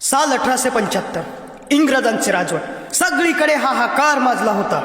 साल 1875 इंग्रजांचे राजवट, सगळीकडे हाहाकार माजला होता.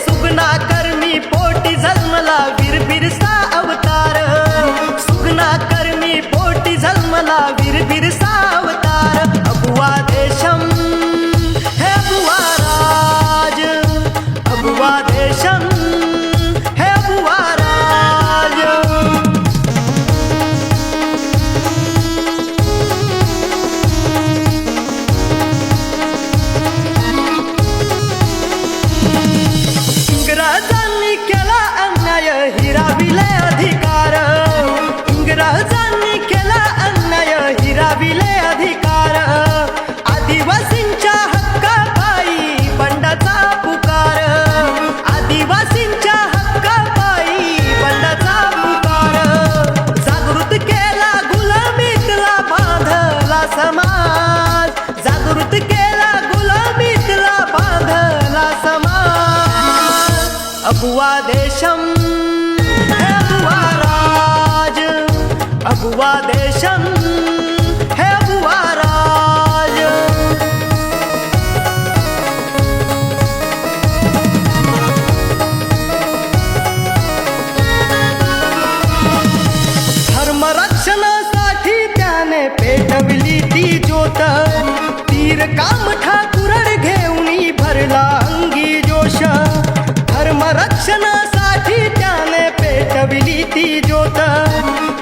सुगना कर्मी पोटी जन्मला वीरबिरसा अवतार, सुगना कर्मी पोटी जन्मला वीरबिरसा अवतार. अबुवा देशम हे अबुवा राज, अबुवा देशम हे अबुवा राज. इंग्रजांनी केला अन्याय हिराविले अधिकार, इंग्रजांनी केला अन्याय हिराविले अधिकार. आदिवासींच्या हक्कापायी बंडाचा पुकार, आदिवासींच्या हक्कापायी बंडाचा पुकार. जागृत केला गुलामीतला बांधला समाज, जागृत केला गुलामीतला बांधला समाज. अबुवा देशम हे अबुवा राज, अबुवा देशम हे अबुवा राज. धर्मरक्षणासाठी त्याने पेटवली ती ज्योत, तीर काम ठाकुरड घेऊनी भरला अंगी जोश. धर्मरक्षणासाठी त्याने पेटविली ती ज्योत,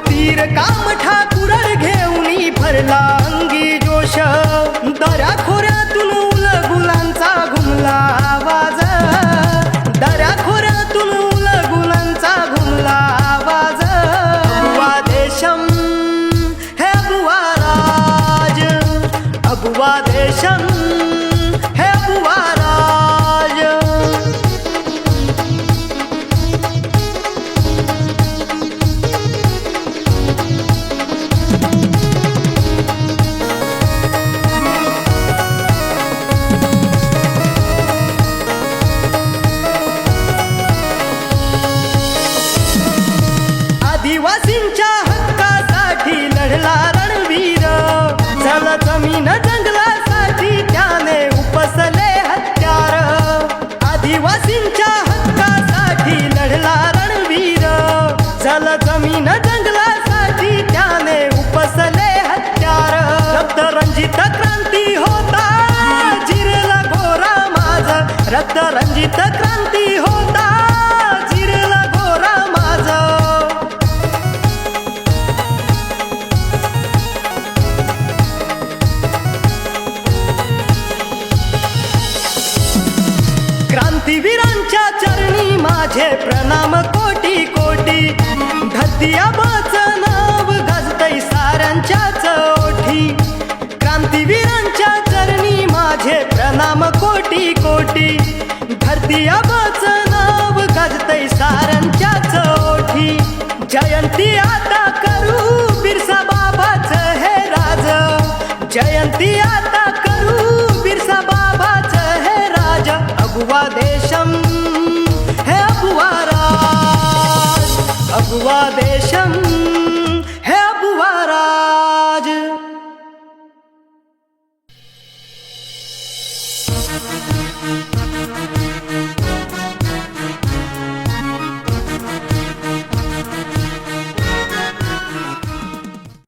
तीर काम ठाकुरड घेऊनी भरला अंगी जोश. दऱ्या खोऱ्यातून उलगुलांचा घुमला आवाज, दऱ्या खोऱ्यातून उलगुलांचा घुमला आवाज. अबुवा देशम हे अबुवा राज, अबुवा देशम हे अबुवा राज. आदिवासींच्या हक्कासाठी लढला रणवीर, झाला जमीन जंगलासाठी त्याने उपसले हत्यार. आदिवासींच्या हक्कासाठी लढला रणवीर, झाला जमीन जंगलासाठी त्याने उपसले हत्यार. रक्तरंजित क्रांती होता जिरला घोरा माझ, रक्तरंजित क्रांती होता जिरला घोरा माझ. क्रांतीवीरांच्या चरणी माझे प्रणाम कोटी कोटी, धरती आबाचं नाव गाजतंय साऱ्यांच्याच ओठी. क्रांतीवीरांच्या चरणी माझे प्रणाम कोटी कोटी, धरती आबाचं नाव गाजतंय साऱ्यांच्याच ओठी. जयंती आता करू बिरसा बाबाचं हे राज, जयंती आता करू बिरसा बाबाचं हे राज. अबुवा देशम हे अबुवा राज, अबुवा देशम